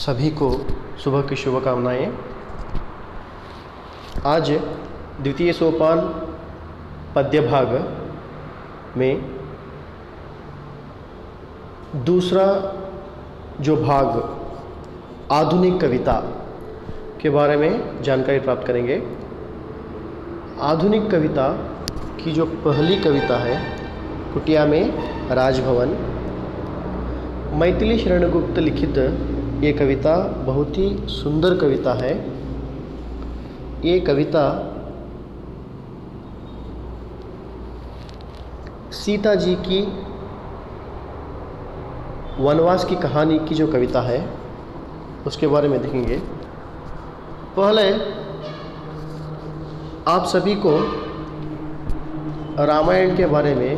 सभी को सुबह की शुभकामनाएं। आज द्वितीय सोपान पद्य भाग में दूसरा जो भाग आधुनिक कविता के बारे में जानकारी प्राप्त करेंगे। आधुनिक कविता की जो पहली कविता है कुटिया में राजभवन, मैथिली शरणगुप्त लिखित ये कविता बहुत ही सुंदर कविता है। ये कविता सीता जी की वनवास की कहानी की जो कविता है उसके बारे में देखेंगे। पहले आप सभी को रामायण के बारे में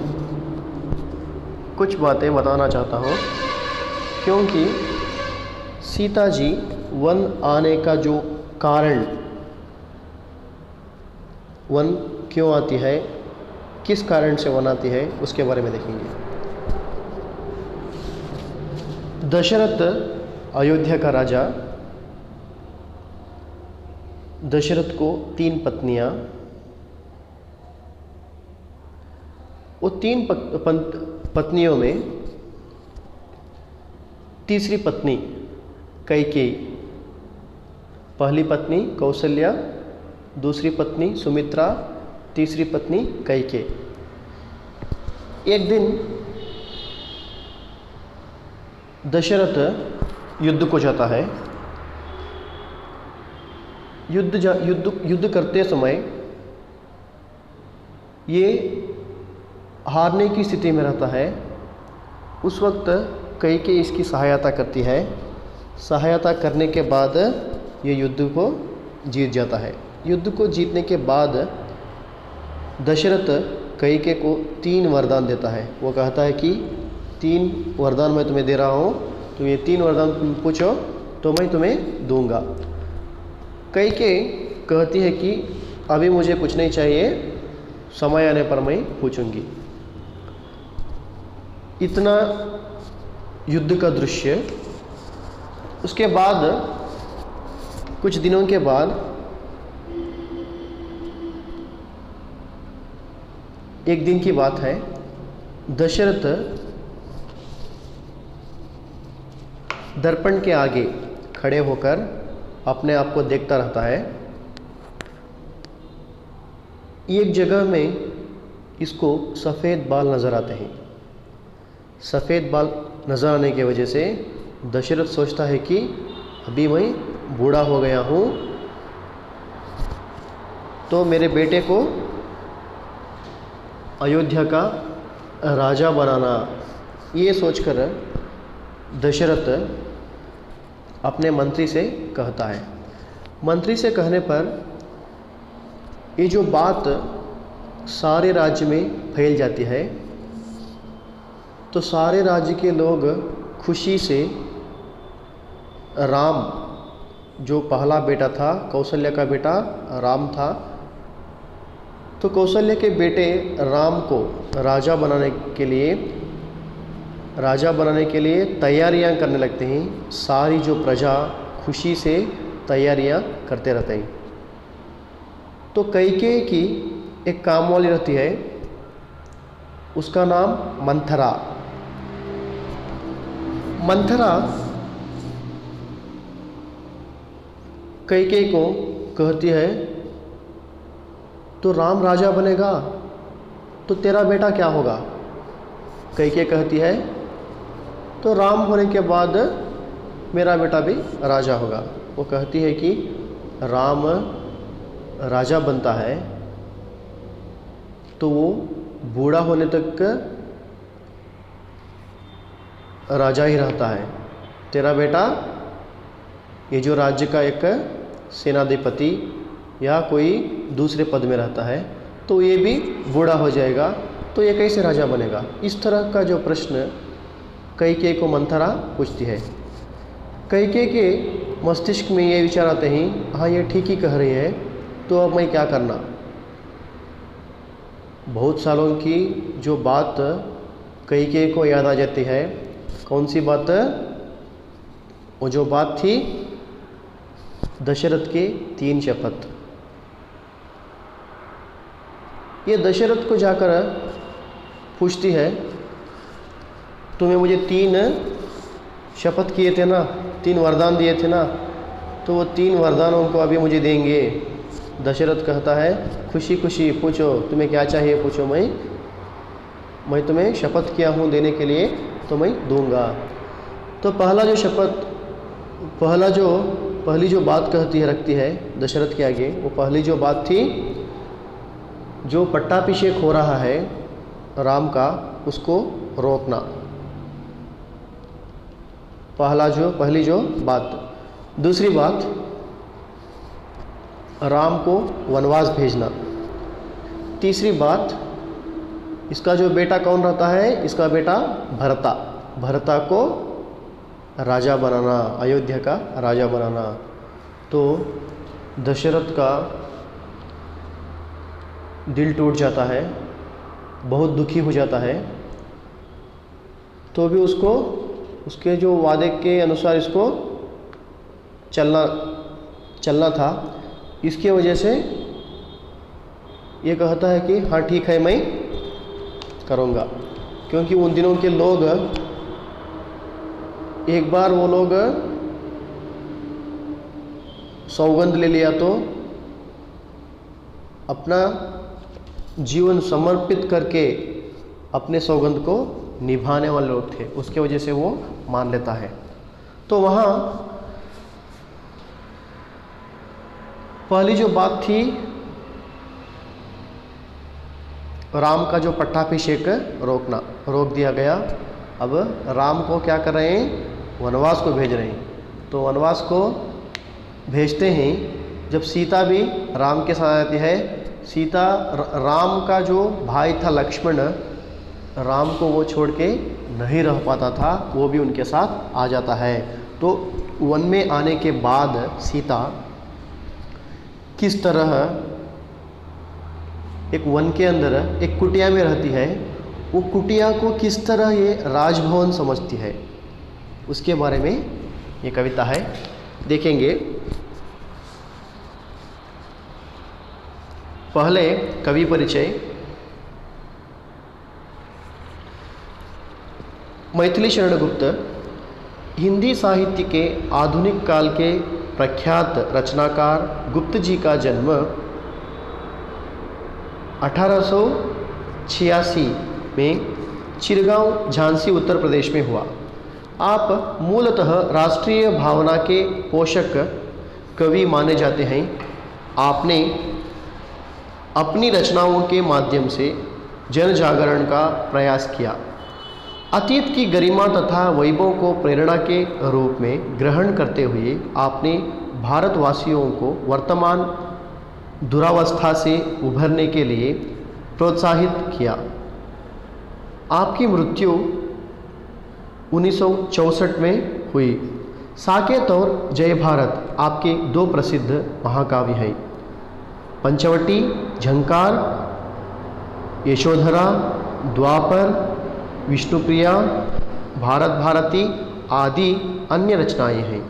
कुछ बातें बताना चाहता हूँ, क्योंकि सीता जी वन आने का जो कारण, वन क्यों आती है, किस कारण से वन आती है, उसके बारे में देखेंगे। दशरथ अयोध्या का राजा। दशरथ को 3 पत्नियां, वो 3 पत्नियों में तीसरी पत्नी कैकेयी, पहली पत्नी कौशल्या, दूसरी पत्नी सुमित्रा, तीसरी पत्नी कैकेयी। एक दिन दशरथ युद्ध को जाता है। युद्ध करते समय ये हारने की स्थिति में रहता है। उस वक्त कैकेयी इसकी सहायता करती है। सहायता करने के बाद ये युद्ध को जीत जाता है। युद्ध को जीतने के बाद दशरथ कैकेयी को 3 वरदान देता है। वो कहता है कि 3 वरदान मैं तुम्हें दे रहा हूँ, तुम ये 3 वरदान तुम पूछो तो मैं तुम्हें दूंगा। कैकेयी कहती है कि अभी मुझे कुछ नहीं चाहिए, समय आने पर मैं पूछूंगी। इतना युद्ध का दृश्य। उसके बाद कुछ दिनों के बाद एक दिन की बात है, दशरथ दर्पण के आगे खड़े होकर अपने आप को देखता रहता है। एक जगह में इसको सफ़ेद बाल नज़र आते हैं। सफ़ेद बाल नज़र आने की वजह से दशरथ सोचता है कि अभी मैं बूढ़ा हो गया हूँ, तो मेरे बेटे को अयोध्या का राजा बनाना, ये सोचकर दशरथ अपने मंत्री से कहता है। मंत्री से कहने पर ये जो बात सारे राज्य में फैल जाती है, तो सारे राज्य के लोग खुशी से राम, जो पहला बेटा था, कौशल्या का बेटा राम था, तो कौशल्या के बेटे राम को राजा बनाने के लिए तैयारियां करने लगते हैं। सारी जो प्रजा खुशी से तैयारियां करते रहते हैं। तो कैकेयी की एक कामवाली रहती है, उसका नाम मंथरा। मंथरा कैकेयी को कहती है, तो राम राजा बनेगा तो तेरा बेटा क्या होगा? कैकेयी कहती है, तो राम होने के बाद मेरा बेटा भी राजा होगा। वो कहती है कि राम राजा बनता है तो वो बूढ़ा होने तक राजा ही रहता है। तेरा बेटा ये जो राज्य का एक सेनाधिपति या कोई दूसरे पद में रहता है, तो ये भी बूढ़ा हो जाएगा, तो ये कैसे राजा बनेगा? इस तरह का जो प्रश्न कैकेयी को मंथरा पूछती है। कैकेयी के मस्तिष्क में ये विचार आते हैं, हाँ ये ठीक ही कह रही है, तो अब मैं क्या करना? बहुत सालों की जो बात कैकेयी को याद आ जाती है। कौन सी बात? वो जो बात थी दशरथ के 3 शपथ, ये दशरथ को जाकर पूछती है, तुम्हें मुझे 3 शपथ किए थे ना, 3 वरदान दिए थे ना, तो वो 3 वरदानों को अभी मुझे देंगे। दशरथ कहता है, खुशी खुशी पूछो, तुम्हें क्या चाहिए पूछो, मैं तुम्हें शपथ किया हूँ देने के लिए, तो मैं दूंगा। तो पहली जो बात रखती है दशरथ के आगे, वो पहली जो बात थी, जो पट्टाभिषेक हो रहा है राम का, उसको रोकना। पहली जो बात। दूसरी बात, राम को वनवास भेजना। तीसरी बात, इसका जो बेटा कौन रहता है, इसका बेटा भरता को राजा बनाना, अयोध्या का राजा बनाना। तो दशरथ का दिल टूट जाता है, बहुत दुखी हो जाता है। तो भी उसको उसके जो वादे के अनुसार इसको चलना था, इसके वजह से ये कहता है कि हाँ ठीक है, मैं करूँगा। क्योंकि उन दिनों के लोग, एक बार वो लोग सौगंध ले लिया तो अपना जीवन समर्पित करके अपने सौगंध को निभाने वाले लोग थे, उसके वजह से वो मान लेता है। तो वहाँ पहली जो बात थी, राम का जो पट्टाभिषेक रोक दिया गया। अब राम को क्या कर रहे हैं, वनवास को भेज रहे हैं। तो वनवास को भेजते हैं, जब सीता भी राम के साथ आती है। राम का जो भाई था लक्ष्मण, राम को वो छोड़ के नहीं रह पाता था, वो भी उनके साथ आ जाता है। तो वन में आने के बाद सीता किस तरह एक वन के अंदर एक कुटिया में रहती है, वो कुटिया को किस तरह ये राजभवन समझती है, उसके बारे में ये कविता है, देखेंगे। पहले कवि परिचय। मैथिली शरण गुप्त हिंदी साहित्य के आधुनिक काल के प्रख्यात रचनाकार गुप्त जी का जन्म 1886 में चिरगांव, झांसी, उत्तर प्रदेश में हुआ। आप मूलतः राष्ट्रीय भावना के पोषक कवि माने जाते हैं। आपने अपनी रचनाओं के माध्यम से जन जागरण का प्रयास किया। अतीत की गरिमा तथा वैभव को प्रेरणा के रूप में ग्रहण करते हुए आपने भारतवासियों को वर्तमान दुरावस्था से उभरने के लिए प्रोत्साहित किया। आपकी मृत्यु 1964 में हुई। साकेत और जय भारत आपके 2 प्रसिद्ध महाकाव्य हैं। पंचवटी, झंकार, यशोधरा, द्वापर, विष्णुप्रिया, भारत भारती आदि अन्य रचनाएं हैं।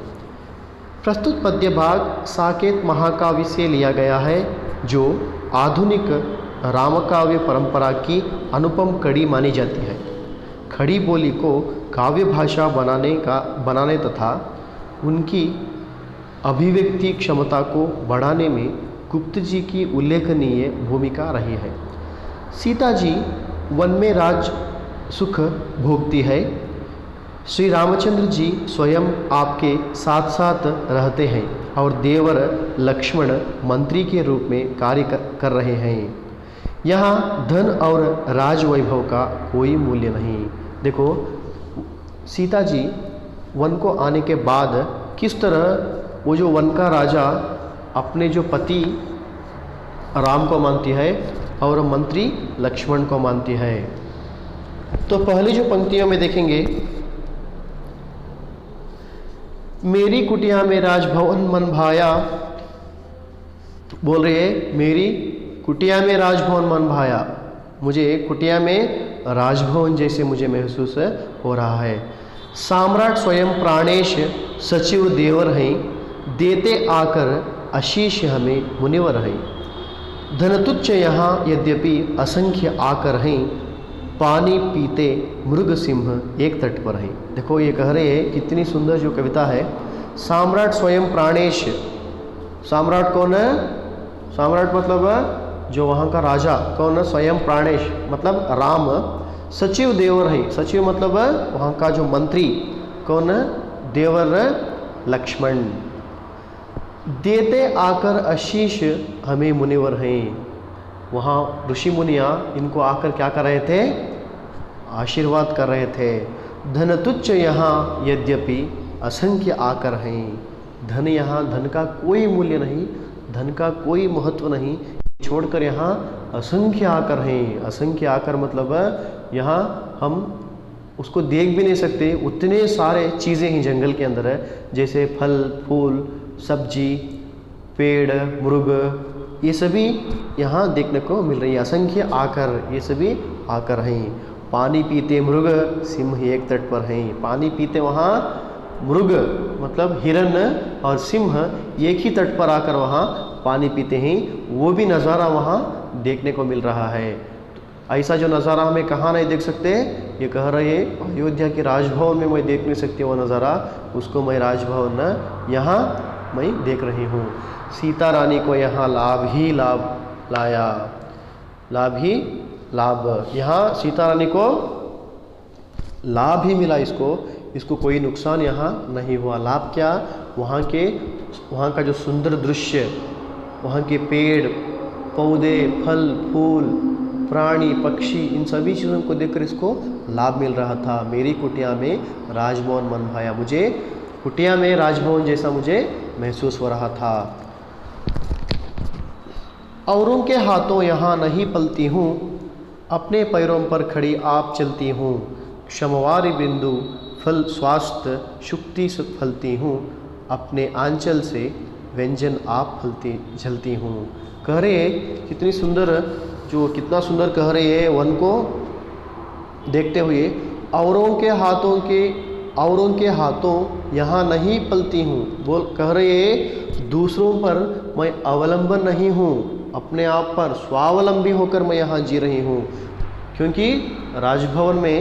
प्रस्तुत पद्य भाग साकेत महाकाव्य से लिया गया है, जो आधुनिक रामकाव्य परंपरा की अनुपम कड़ी मानी जाती है। खड़ी बोली को काव्य भाषा बनाने तथा उनकी अभिव्यक्ति क्षमता को बढ़ाने में गुप्त जी की उल्लेखनीय भूमिका रही है। सीता जी वन में राज सुख भोगती है। श्री रामचंद्र जी स्वयं आपके साथ साथ रहते हैं और देवर लक्ष्मण मंत्री के रूप में कार्य कर रहे हैं। यहाँ धन और राजवैभव का कोई मूल्य नहीं। देखो, सीता जी वन को आने के बाद किस तरह वो जो वन का राजा अपने जो पति राम को मानती है और मंत्री लक्ष्मण को मानती है। तो पहली जो पंक्तियों में देखेंगे, मेरी कुटिया में राजभवन मन भाया, बोल रहे हैं मेरी कुटिया में राजभवन मन भाया, मुझे कुटिया में राजभवन जैसे मुझे महसूस हो रहा है। सम्राट स्वयं प्राणेश सचिव देवर हैं, देते आकर आशीष हमें मुनिवर हैं। धन तुच्छ यहाँ यद्यपि असंख्य आकर हैं, पानी पीते मृग सिंह एक तट पर हैं। देखो ये कह रहे हैं, कितनी सुंदर जो कविता है। सम्राट स्वयं प्राणेश, सम्राट कौन है? सम्राट मतलब जो वहाँ का राजा कौन है? स्वयं प्राणेश मतलब राम। सचिव देवर है, सचिव मतलब वहाँ का जो मंत्री कौन है? देवर लक्ष्मण। देते आकर आशीष हमें मुनिवर हैं, वहाँ ऋषि मुनियाँ इनको आकर क्या कर रहे थे? आशीर्वाद कर रहे थे। धन तुच्छ यहाँ यद्यपि असंख्य आकर हैं, धन यहाँ, धन का कोई मूल्य नहीं, धन का कोई महत्व नहीं, छोड़कर यहाँ असंख्य आकर हैं। असंख्य आकर मतलब यहाँ हम उसको देख भी नहीं सकते, उतने सारे चीज़ें ही जंगल के अंदर है, जैसे फल फूल सब्जी पेड़ मृग, ये सभी यहाँ देखने को मिल रही है। असंख्य आकर, ये सभी आकर हैं। पानी पीते मृग सिंह एक तट पर हैं, पानी पीते वहाँ मृग मतलब हिरण और सिंह एक ही तट पर आकर वहाँ पानी पीते हैं। वो भी नज़ारा वहाँ देखने को मिल रहा है। ऐसा जो नज़ारा हमें कहाँ नहीं देख सकते? ये कह रहे हैं अयोध्या के राजभवन में मैं देख नहीं सकती वो नज़ारा, उसको मैं राजभवन यहाँ मैं देख रही हूँ। सीता रानी को यहाँ लाभ ही लाभ लाया, लाभ ही लाभ, यहाँ सीता रानी को लाभ ही मिला, इसको कोई नुकसान यहाँ नहीं हुआ। लाभ क्या? वहाँ का जो सुंदर दृश्य, वहाँ के पेड़ पौधे फल फूल प्राणी पक्षी, इन सभी चीज़ों को देखकर इसको लाभ मिल रहा था। मेरी कुटिया में राजभवन मन भाया, मुझे कुटिया में राजभवन जैसा मुझे महसूस हो रहा था। औरों के हाथों यहाँ नहीं पलती हूँ, अपने पैरों पर खड़ी आप चलती हूँ। क्षमवारी बिंदु फल स्वास्थ्य शुक्ति से फलती हूँ, अपने आंचल से व्यंजन आप फलती झलती हूँ। कह रहे कितनी सुंदर, जो कितना सुंदर कह रहे हैं वन को देखते हुए। औरों के हाथों यहाँ नहीं पलती हूँ, बोल कह रहे हैं दूसरों पर मैं अवलंबन नहीं हूँ, अपने आप पर स्वावलंबी होकर मैं यहाँ जी रही हूँ। क्योंकि राजभवन में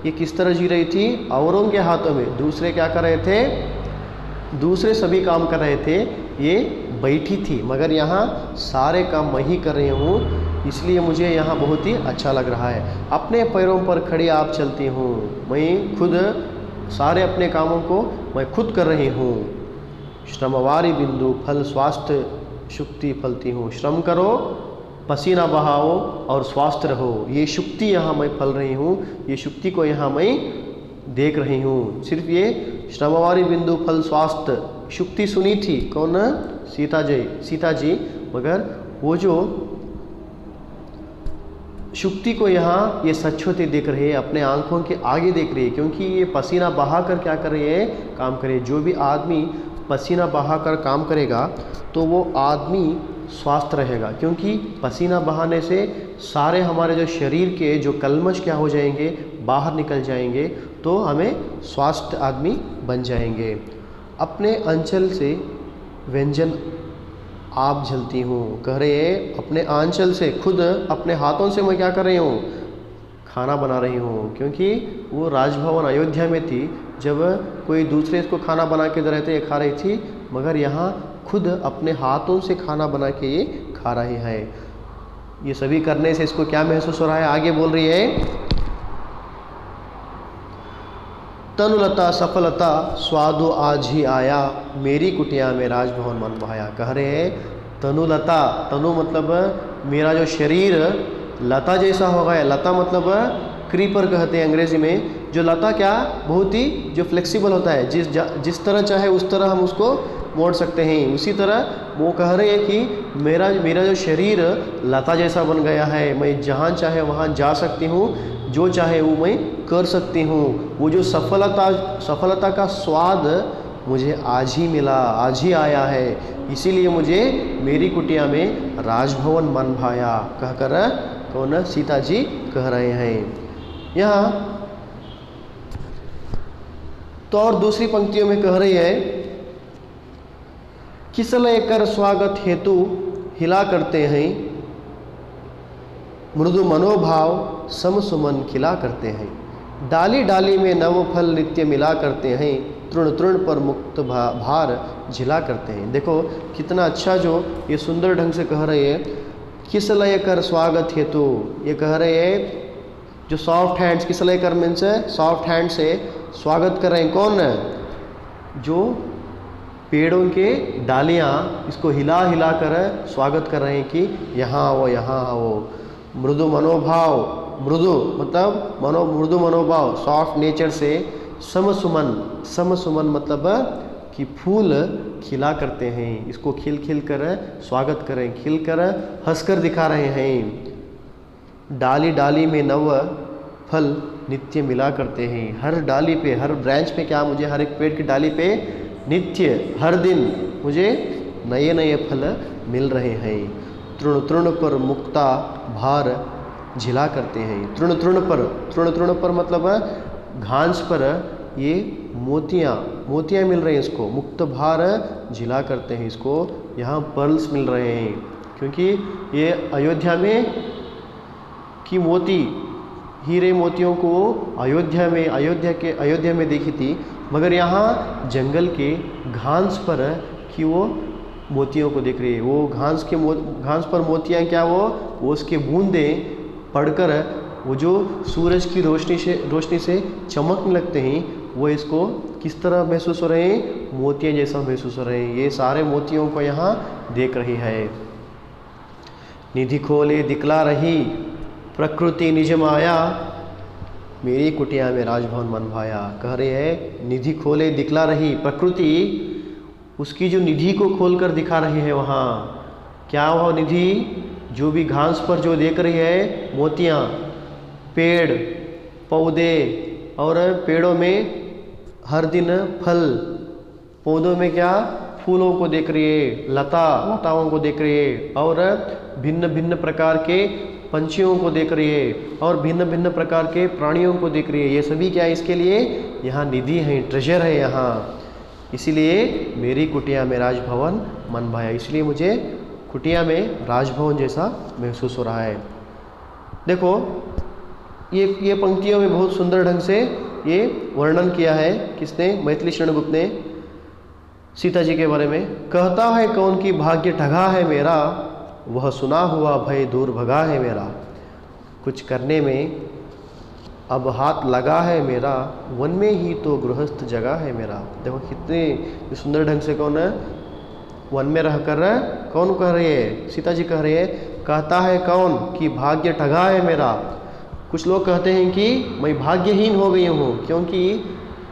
ये किस तरह जी रही थी? औरों के हाथों में, दूसरे क्या कर रहे थे? दूसरे सभी काम कर रहे थे, ये बैठी थी, मगर यहाँ सारे काम मैं ही कर रही हूँ, इसलिए मुझे यहाँ बहुत ही अच्छा लग रहा है। अपने पैरों पर खड़ी आप चलती हूँ, मैं खुद सारे अपने कामों को मैं खुद कर रही हूँ। श्रमवारी बिंदु फल स्वास्थ्य शुक्ति फलती हूँ, श्रम करो पसीना बहाओ और स्वास्थ्य रहो, ये शुक्ति यहाँ मैं फल रही हूँ, ये शुक्ति को यहाँ मैं देख रही हूँ। सिर्फ ये श्रमवारी बिंदु फल स्वास्थ्य शुक्ति सुनी थी कौन? सीता जी, मगर वो जो शुक्ति को यहाँ ये सच होते देख रहे हैं, अपने आंखों के आगे देख रही है, क्योंकि ये पसीना बहाकर क्या कर रही है? काम करे। जो भी आदमी पसीना बहाकर काम करेगा तो वो आदमी स्वस्थ रहेगा, क्योंकि पसीना बहाने से सारे हमारे जो शरीर के जो कलमश क्या हो जाएंगे? बाहर निकल जाएंगे, तो हमें स्वस्थ आदमी बन जाएंगे। अपने आंचल से व्यंजन आप झलती हूँ, कह रहे हैं अपने आंचल से, खुद अपने हाथों से मैं क्या कर रही हूँ? खाना बना रही हूँ। क्योंकि वो राजभवन अयोध्या में थी, जब कोई दूसरे इसको खाना बना के दे रहे थे ये खा रही थी, मगर यहाँ खुद अपने हाथों से खाना बना के ये खा रही है। ये सभी करने से इसको क्या महसूस हो रहा है? आगे बोल रही है, तनुलता सफलता स्वादो आज ही आया, मेरी कुटिया में राजभवन मन भाया। कह रहे हैं तनुलता, तनु मतलब मेरा जो शरीर लता जैसा हो गया। लता मतलब क्रीपर कहते हैं अंग्रेजी में। जो लता क्या बहुत ही जो फ्लेक्सिबल होता है, जिस तरह चाहे उस तरह हम उसको मोड़ सकते हैं। उसी तरह वो कह रहे हैं कि मेरा जो शरीर लता जैसा बन गया है, मैं जहाँ चाहे वहाँ जा सकती हूँ, जो चाहे वो मैं कर सकती हूँ। वो जो सफलता का स्वाद मुझे आज ही मिला, आज ही आया है, इसीलिए मुझे मेरी कुटिया में राजभवन मन भाया, कहकर कौन? सीता जी कह रहे हैं। यहाँ तो और दूसरी पंक्तियों में कह रही है, किसलय कर स्वागत हेतु हिला करते हैं, मृदु मनोभाव सम सुमन खिला करते हैं। डाली डाली में नव फल नित्य मिला करते हैं, तृण तृण पर मुक्त भार झिला करते हैं। देखो कितना अच्छा जो ये सुंदर ढंग से कह रहे हैं, किसलय कर स्वागत हेतु। ये कह रहे हैं जो सॉफ्ट हैंड्स, किसलय कर मीन्स सॉफ्ट हैंड से स्वागत कर रहे हैं। कौन? जो पेड़ों के डालियाँ इसको हिला हिला कर स्वागत कर रहे हैं कि यहाँ आओ, यहाँ आओ। मृदु मनोभाव, मृदु मतलब मृदु मनोभाव, सॉफ्ट नेचर से समसुमन, समसुमन मतलब कि फूल खिला करते हैं, इसको खिल खिल कर स्वागत करें, खिल कर हंसकर दिखा रहे हैं। डाली डाली में नव फल नित्य मिला करते हैं। हर डाली पे, हर ब्रांच पे क्या, मुझे हर एक पेड़ की डाली पे नित्य हर दिन मुझे नए नए फल मिल रहे हैं। तृण तृण पर मुक्ता भार झिला करते हैं। तृण तृण पर मतलब घास पर ये मोतियाँ मिल रही हैं, इसको मुक्त भार झिला करते हैं, इसको यहाँ पर्ल्स मिल रहे हैं। क्योंकि ये अयोध्या में की मोती, हीरे मोतियों को अयोध्या में देखी थी, मगर यहाँ जंगल के घास पर कि वो मोतियों को देख रही है। वो घास पर मोतियाँ क्या, वो उसके बूंदें पड़कर वो जो सूरज की रोशनी से चमकने लगते हैं, वो इसको किस तरह महसूस हो रहे हैं, मोतियाँ जैसा महसूस हो रहे हैं। ये सारे मोतियों को यहाँ देख रही है। निधि खोले दिखला रही प्रकृति निज माया, मेरी कुटिया में राजभवन मन भाया। कह रहे हैं निधि खोले दिखला रही, प्रकृति उसकी जो निधि को खोलकर दिखा रही है। वहाँ क्या वो निधि, जो भी घास पर जो देख रही है मोतियाँ, पेड़ पौधे, और पेड़ों में हर दिन फल, पौधों में क्या, फूलों को देख रही है, लताओं को देख रही है, और भिन्न भिन्न प्रकार के पंछियों को देख रही है, और भिन्न भिन्न प्रकार के प्राणियों को देख रही है। ये सभी क्या है, इसके लिए यहाँ निधि है, ट्रेजर है यहाँ। इसीलिए मेरी कुटिया में राजभवन मन भाया, इसलिए मुझे कुटिया में राजभवन जैसा महसूस हो रहा है। देखो ये पंक्तियों में बहुत सुंदर ढंग से ये वर्णन किया है। किसने? मैथिली शरण गुप्त ने सीता जी के बारे में। कहता है कौन की भाग्य ठगा है मेरा, वह सुना हुआ भय दूर भगा है मेरा। कुछ करने में अब हाथ लगा है मेरा, वन में ही तो गृहस्थ जगह है मेरा। देखो कितने सुंदर ढंग से कौन वन में रहकर कौन कह रही है, सीता जी कह रही है, कहता है कौन कि भाग्य ठगा है मेरा। कुछ लोग कहते हैं कि मैं भाग्यहीन हो गई हूँ, क्योंकि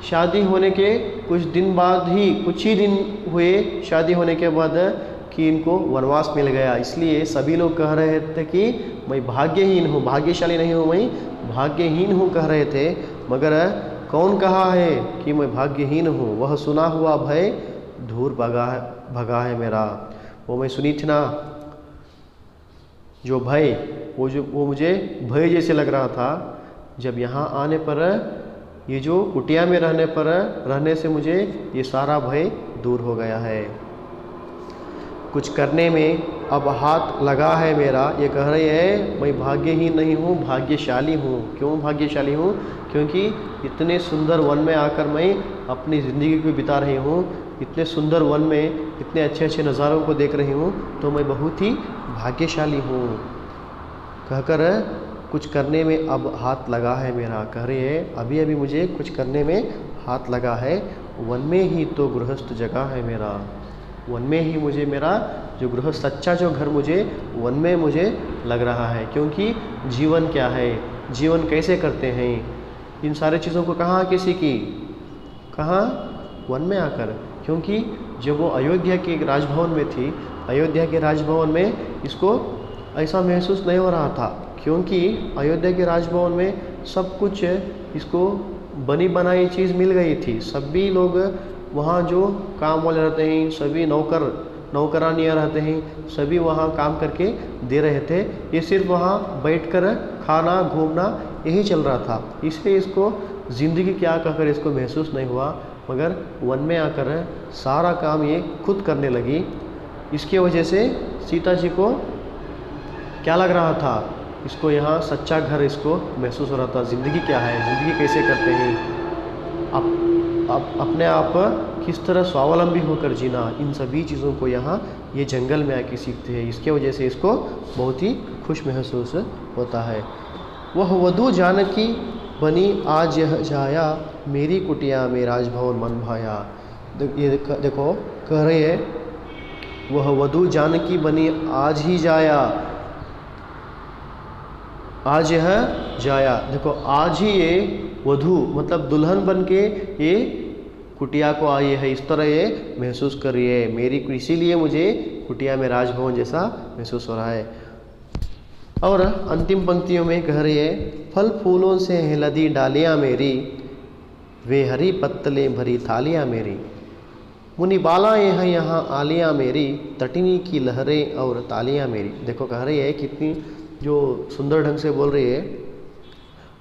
शादी होने के कुछ दिन बाद ही, कुछ ही दिन हुए शादी होने के बाद कि इनको वनवास मिल गया। इसलिए सभी लोग कह रहे थे कि मैं भाग्यहीन हूँ, भाग्यशाली नहीं हूँ, मैं भाग्यहीन हूँ कह रहे थे। मगर कौन कहा है कि मैं भाग्यहीन हूँ? वह सुना हुआ भय दूर भगा है मेरा। वो मैं सुनी थी ना, जो भय, वो मुझे भय जैसे लग रहा था। जब यहाँ आने पर, ये जो कुटिया में रहने से मुझे ये सारा भय दूर हो गया है। कुछ करने में अब हाथ लगा है मेरा। ये कह रही है मैं भाग्यहीन नहीं हूँ, भाग्यशाली हूँ। क्यों भाग्यशाली हूँ? क्योंकि इतने सुंदर वन में आकर मैं अपनी ज़िंदगी को बिता रही हूँ। इतने सुंदर वन में इतने अच्छे अच्छे नज़ारों को देख रही हूँ, तो मैं बहुत ही भाग्यशाली हूँ। कहकर कुछ करने में अब हाथ लगा है मेरा। कह रही है अभी अभी मुझे कुछ करने में हाथ लगा है, वन में ही तो गृहस्थ जगह है मेरा। वन में ही मुझे मेरा जो गृहस्थ, सच्चा जो घर मुझे वन में मुझे लग रहा है। क्योंकि जीवन क्या है, जीवन कैसे करते हैं, इन सारे चीज़ों को कहाँ आके सीखी? कहाँ? वन में आकर। क्योंकि जब वो अयोध्या के राजभवन में थी, अयोध्या के राजभवन में इसको ऐसा महसूस नहीं हो रहा था। क्योंकि अयोध्या के राजभवन में सब कुछ इसको बनी बनाई चीज़ मिल गई थी। सभी लोग वहाँ जो काम वाले रहते हैं, सभी नौकरानियाँ रहते हैं, सभी वहाँ काम करके दे रहे थे। ये सिर्फ वहाँ बैठकर खाना घूमना यही चल रहा था। इसलिए इसको ज़िंदगी क्या कहकर इसको महसूस नहीं हुआ। मगर वन में आकर सारा काम ये खुद करने लगी। इसके वजह से सीता जी को क्या लग रहा था, इसको यहाँ सच्चा घर इसको महसूस हो रहा था। ज़िंदगी क्या है, ज़िंदगी कैसे करते हैं, अपने आप किस तरह स्वावलंबी होकर जीना, इन सभी चीज़ों को यहाँ ये जंगल में आके सीखते हैं। इसके वजह से इसको बहुत ही खुश महसूस होता है। वह वधू जानकी बनी आज यह जाया, मेरी कुटिया में राजभवन मन भाया। ये देखो कह रहे हैं वह वधू जानकी बनी आज ही जाया, आज यह जाया। देखो आज ही ये वधू मतलब दुल्हन बन के ये कुटिया को आई है, इस तरह ये महसूस कर रही है मेरी, इसीलिए मुझे कुटिया में राजभवन जैसा महसूस हो रहा है। और अंतिम पंक्तियों में कह रही है फल फूलों से है लदी डालियाँ मेरी, वे हरी पत्तलें भरी थालियाँ मेरी, मुनि बालाएँ हैं यहाँ आलियाँ मेरी, तटिनी की लहरें और तालियाँ मेरी। देखो कह रही है कितनी जो सुंदर ढंग से बोल रही है,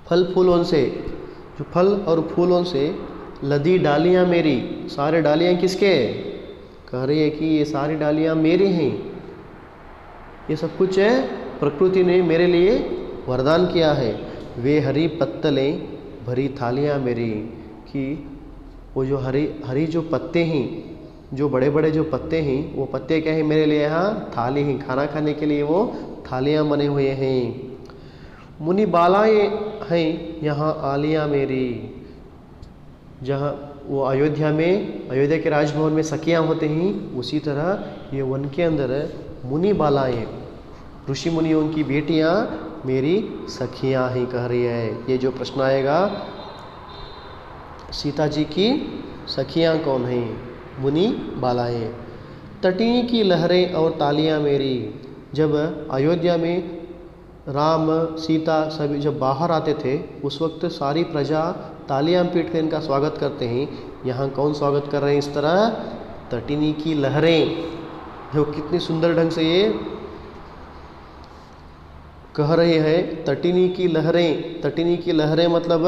फल फूलों से, जो फल और फूलों से लदी डालियाँ मेरी, सारे डालियाँ किसके, कह रही है कि ये सारी डालियाँ मेरी हैं, ये सब कुछ है प्रकृति ने मेरे लिए वरदान किया है। वे हरी पत्तलें भरी थालियाँ मेरी, कि वो जो हरी जो पत्ते हैं, जो बड़े बड़े जो पत्ते हैं, वो पत्ते क्या है मेरे लिए यहाँ थाली हैं, खाना खाने के लिए वो थालियाँ बने हुए हैं। मुनि बालाएँ हैं यहाँ आलियाँ मेरी, जहाँ वो अयोध्या में, अयोध्या के राजभवन में सखियाँ होते हैं, उसी तरह ये वन के अंदर मुनि बालाएँ, ऋषि मुनियों की बेटियाँ मेरी सखियाँ ही कह रही है। ये जो प्रश्न आएगा, सीता जी की सखियाँ कौन हैं, मुनि बालाएँ। तटी की लहरें और तालियाँ मेरी, जब अयोध्या में राम सीता सभी जब बाहर आते थे उस वक्त सारी प्रजा तालियां पीट कर इनका स्वागत करते हैं। यहाँ कौन स्वागत कर रहे हैं इस तरह, तटिनी की लहरें, जो कितनी सुंदर ढंग से ये कह रहे हैं। तटिनी की लहरें, तटिनी की लहरें मतलब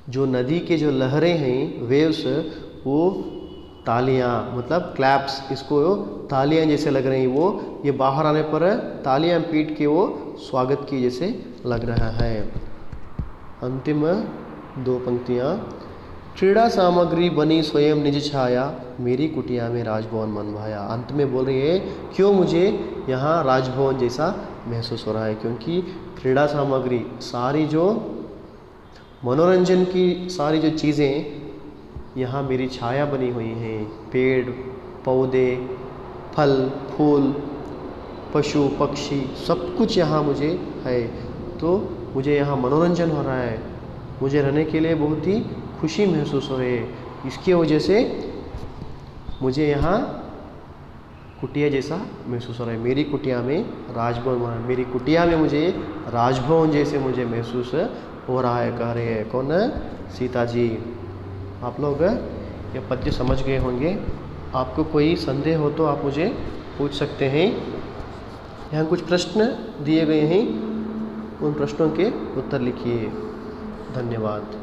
जो नदी के जो लहरें हैं, वेव्स, वो तालियां मतलब क्लैप्स, इसको तालियां जैसे लग रही हैं, वो ये बाहर आने पर तालियां पीट के वो स्वागत की जैसे लग रहा है। अंतिम दो पंक्तियां, क्रीड़ा सामग्री बनी स्वयं निज छाया, मेरी कुटिया में राजभवन मन भाया। अंत में बोल रही है क्यों मुझे यहाँ राजभवन जैसा महसूस हो रहा है, क्योंकि क्रीड़ा सामग्री, सारी जो मनोरंजन की सारी जो चीज़ें यहाँ मेरी छाया बनी हुई हैं, पेड़ पौधे, फल फूल, पशु पक्षी, सब कुछ यहाँ मुझे है, तो मुझे यहाँ मनोरंजन हो रहा है, मुझे रहने के लिए बहुत ही खुशी महसूस हो रही है। इसकी वजह से मुझे यहाँ कुटिया जैसा महसूस हो रहा है, मेरी कुटिया में राजभवन, मेरी कुटिया में मुझे राजभवन जैसे मुझे महसूस हो रहा है, कह रहे हैं कौन, सीता जी। आप लोग ये पद्य समझ गए होंगे। आपको कोई संदेह हो तो आप मुझे पूछ सकते हैं। यहाँ कुछ प्रश्न दिए गए हैं, उन प्रश्नों के उत्तर लिखिए। धन्यवाद।